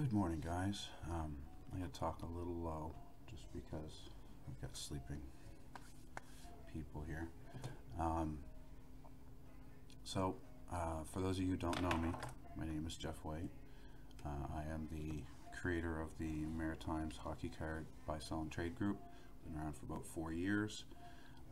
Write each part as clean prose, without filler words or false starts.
Good morning, guys. I'm going to talk a little low just because I've got sleeping people here. Um, for those of you who don't know me, my name is Jeff White. I am the creator of the Maritimes Hockey Card Buy, Sell, and Trade Group. Been around for about 4 years.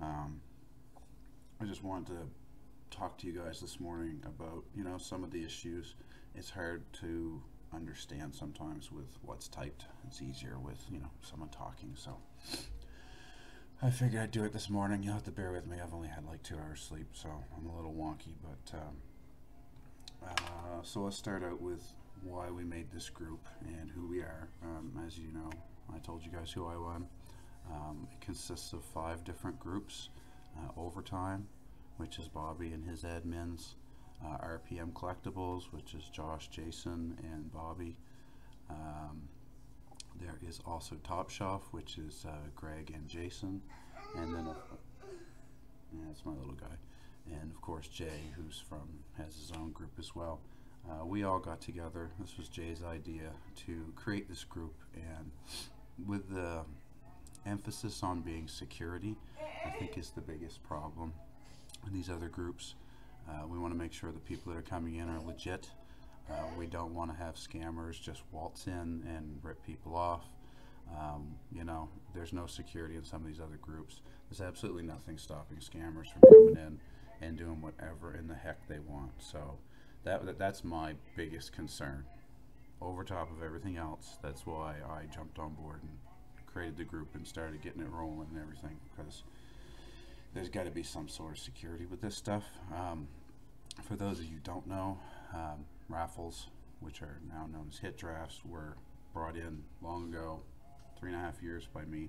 I just wanted to talk to you guys this morning about, some of the issues. It's hard to understand sometimes with what's typed. It's easier with, someone talking. So I figured I'd do it this morning. You'll have to bear with me. I've only had like 2 hours sleep, so I'm a little wonky. But so let's start out with why we made this group and who we are. As you know, I told you guys who I am. It consists of 5 different groups. Overtime, which is Bobby and his admins. RPM Collectibles, which is Josh, Jason, and Bobby. There is also Top Shelf, which is Greg and Jason, and then it's my little guy, and of course Jay, has his own group as well. We all got together. This was Jay's idea to create this group, and with the emphasis on being security, I think is the biggest problem in these other groups. We want to make sure the people that are coming in are legit. We don't want to have scammers just waltz in and rip people off. There's no security in some of these other groups. There's absolutely nothing stopping scammers from coming in and doing whatever in the heck they want. So that's my biggest concern. Over top of everything else, that's why I jumped on board and created the group and started getting it rolling and everything, because there's got to be some sort of security with this stuff. For those of you who don't know, raffles, which are now known as hit drafts, were brought in long ago, 3.5 years by me.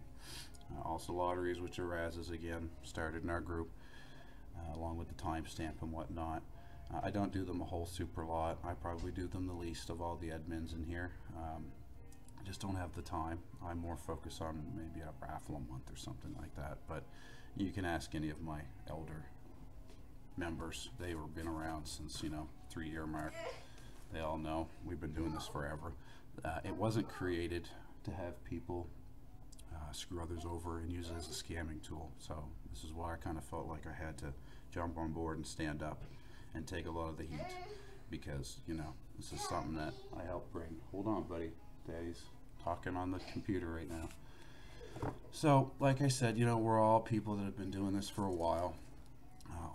Also lotteries, which are Raz's, again, started in our group, along with the timestamp and whatnot. I don't do them a whole super lot. I probably do them the least of all the admins in here. I just don't have the time. I'm more focused on maybe a raffle a month or something like that. But you can ask any of my elder members. They were been around since 3-year mark. They all know we've been doing this forever. It wasn't created to have people screw others over and use it as a scamming tool. So this is why I kind of felt like I had to jump on board and stand up and take a lot of the heat, because this is something that I helped bring. Hold on, buddy. Daddy's talking on the computer right now. So, like I said, we're all people that have been doing this for a while.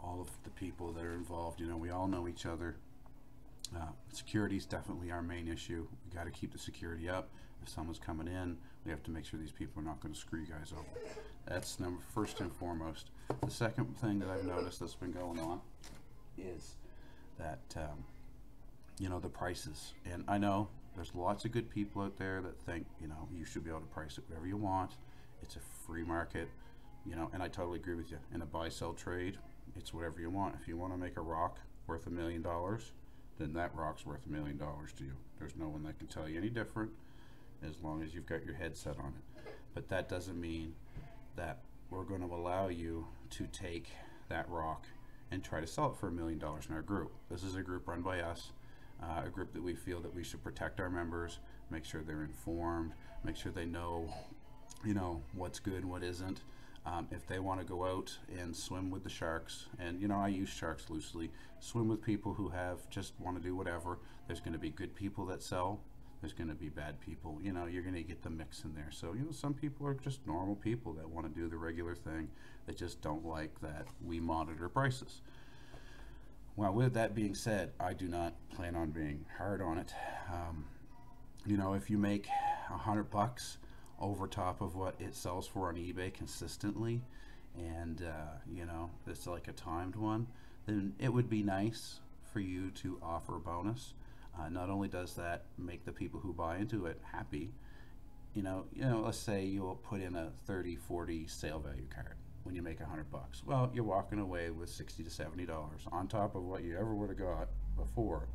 All of the people that are involved, we all know each other. Security is definitely our main issue. We got to keep the security up. If someone's coming in, we have to make sure these people are not going to screw you guys over. That's first and foremost. The second thing that I've noticed that's been going on is that, the prices. And I know there's lots of good people out there that think, you should be able to price it whatever you want. It's a free market, and I totally agree with you. In a buy-sell trade, it's whatever you want. If you want to make a rock worth $1 million, then that rock's worth $1 million to you. There's no one that can tell you any different, as long as you've got your head set on it. But that doesn't mean that we're going to allow you to take that rock and try to sell it for $1 million in our group. This is a group run by us, a group that we feel that we should protect our members, make sure they're informed, make sure they know, what's good, what isn't. If they want to go out and swim with the sharks, and I use sharks loosely, swim with people who just want to do whatever. There's going to be good people that sell. There's going to be bad people. You're going to get the mix in there. So some people are just normal people that want to do the regular thing, that just don't like that we monitor prices. Well, with that being said, I do not plan on being hard on it. If you make $100 over top of what it sells for on eBay consistently, and it's like a timed one, then it would be nice for you to offer a bonus. Not only does that make the people who buy into it happy, let's say you'll put in a 30-40 sale value card when you make $100. Well, you're walking away with $60 to $70 on top of what you ever would have got before,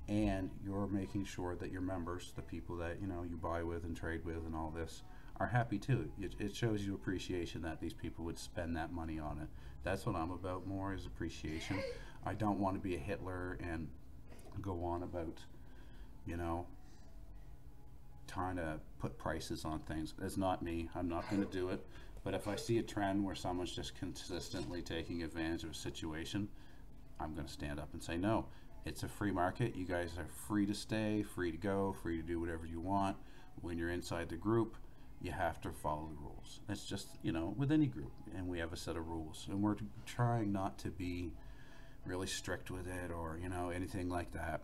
and you're making sure that your members, the people that you buy with and trade with and all this, are happy too. It shows you appreciation that these people would spend that money on it. That's what I'm about more, is appreciation. I don't want to be a Hitler and go on about, trying to put prices on things. It's not me. I'm not going to do it. But if I see a trend where someone's just consistently taking advantage of a situation, I'm going to stand up and say, no, it's a free market. You guys are free to stay, free to go, free to do whatever you want. When you're inside the group, you have to follow the rules. It's just, you know, with any group, and we have a set of rules, and we're trying not to be really strict with it or, you know, anything like that.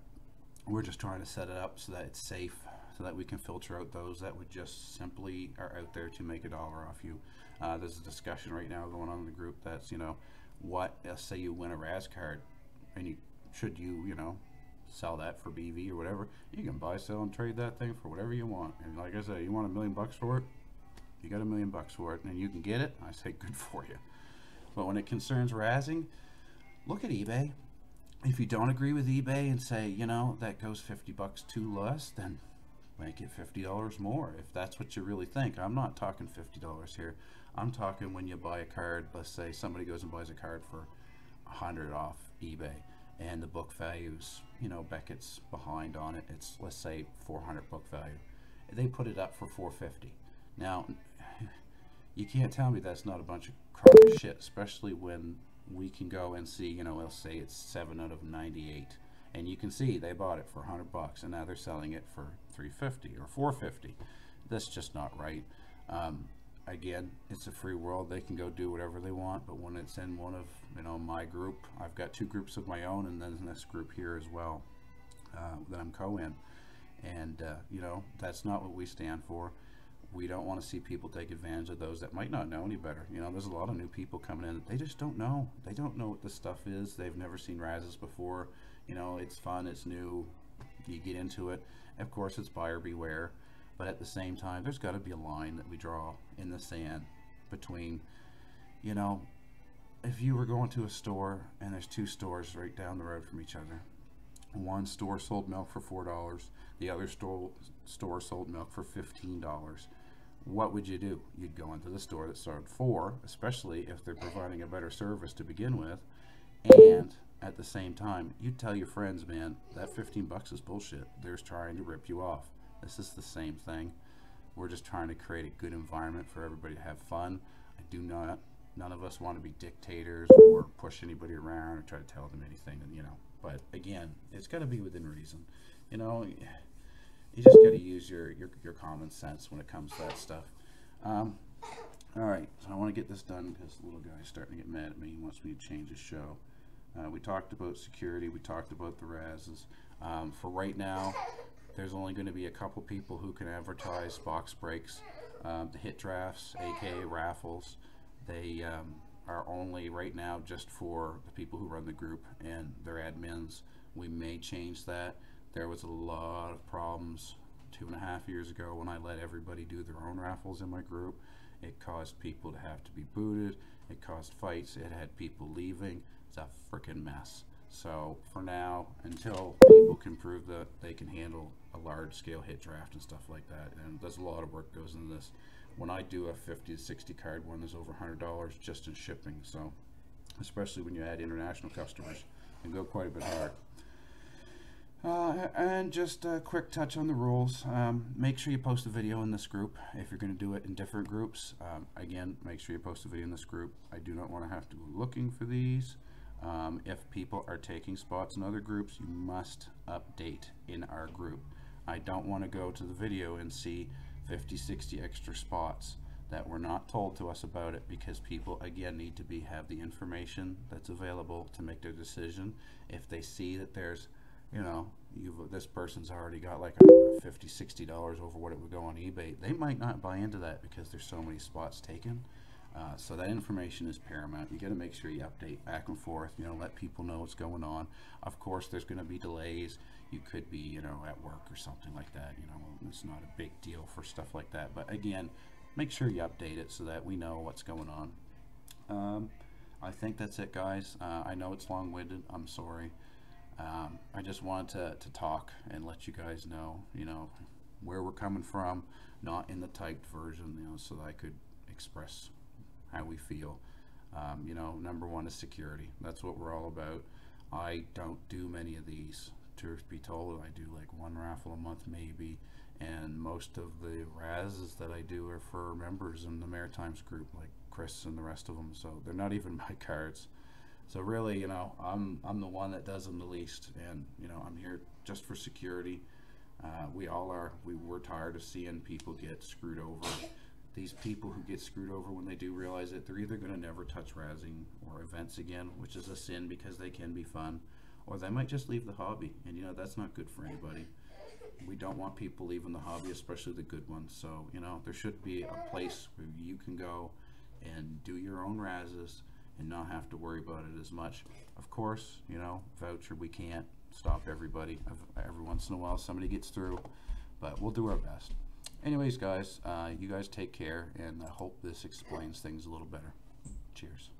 We're just trying to set it up so that it's safe, so that we can filter out those that would just simply are out there to make $1 off you. There's a discussion right now going on in the group that's, you know, what, say you win a Raz card, and you know, sell that for BV or whatever, you can buy, sell, and trade that thing for whatever you want. And like I said, you want $1 million for it, you got $1 million for it, and you can get it. I say good for you. But when it concerns razzing, look at eBay. If you don't agree with eBay and say, you know, that goes $50 too less, then make it $50 more if that's what you really think. I'm not talking $50 here. I'm talking when you buy a card, let's say somebody goes and buys a card for 100 off eBay, and the book value's, you know, Beckett's behind on it, it's, let's say, 400 book value. They put it up for 450. Now, you can't tell me that's not a bunch of crock of shit, especially when we can go and see, you know, let's say it's 7 out of 98, and you can see they bought it for 100 bucks, and now they're selling it for 350 or 450. That's just not right. Again, it's a free world. They can go do whatever they want, but when it's in one of, you know, my group, I've got 2 groups of my own, and then this group here as well that I'm co-in, and you know, that's not what we stand for. We don't want to see people take advantage of those that might not know any better. You know, there's a lot of new people coming in. They just don't know. They don't know what this stuff is. They've never seen Razzes before. You know, it's fun. It's new. You get into it. Of course, it's buyer beware. But at the same time, there's got to be a line that we draw in the sand between, you know, if you were going to a store and there's 2 stores right down the road from each other. One store sold milk for $4. The other store sold milk for $15. What would you do? You'd go into the store that sold $4, especially if they're providing a better service to begin with, and at the same time, you'd tell your friends, man, that 15 bucks is bullshit. They're trying to rip you off. This is the same thing. We're just trying to create a good environment for everybody to have fun. None of us want to be dictators or push anybody around or try to tell them anything, you know. But again, it's got to be within reason. You know, you just got to use your common sense when it comes to that stuff. All right, so I want to get this done because the little guy's starting to get mad at me. He wants me to change his show. We talked about security. We talked about the Razzes. For right now, there's only going to be a couple people who can advertise box breaks. The hit drafts, aka raffles, they are only right now just for the people who run the group and their admins. We may change that. There was a lot of problems 2.5 years ago when I let everybody do their own raffles in my group. It caused people to have to be booted. It caused fights. It had people leaving. It's a freaking mess. So for now, until people can prove that they can handle a large scale hit draft and stuff like that, and there's a lot of work goes into this. When I do a 50 to 60 card one, there's over $100 just in shipping. So especially when you add international customers, it can go quite a bit hard. And just a quick touch on the rules. Make sure you post a video in this group if you're going to do it in different groups. Again, make sure you post a video in this group. I do not want to have to go looking for these. If people are taking spots in other groups, you must update in our group. I don't want to go to the video and see 50, 60 extra spots that were not told to us about it, because people again need to have the information that's available to make their decision. If they see that there's, you know, this person's already got like $50, $60 over what it would go on eBay, they might not buy into that because there's so many spots taken. So that information is paramount. You got to make sure you update back and forth, you know, let people know what's going on. Of course, there's going to be delays. You could be, you know, at work or something like that. You know, it's not a big deal for stuff like that. But again, make sure you update it so that we know what's going on. I think that's it, guys. I know it's long-winded. I'm sorry. I just wanted to talk and let you guys know, you know, where we're coming from, not in the typed version, you know, so that I could express how we feel. You know, number one is security. That's what we're all about. I don't do many of these truth be told, I do like one raffle a month maybe, and most of the razzes that I do are for members in the Maritimes group, like Chris and the rest of them. So they're not even my cards. So really, you know, I'm the one that does them the least, and you know, I'm here just for security. We all are. We're tired of seeing people get screwed over. These people who get screwed over, when they do realize it, they're either going to never touch razzing or events again, which is a sin because they can be fun, or they might just leave the hobby, and you know, that's not good for anybody. We don't want people leaving the hobby, especially the good ones. So you know, there should be a place where you can go and do your own razzes and not have to worry about it as much. Of course, you know, voucher, we can't stop everybody. Every once in a while somebody gets through, but we'll do our best. Anyways, guys, you guys take care, and I hope this explains things a little better. Cheers.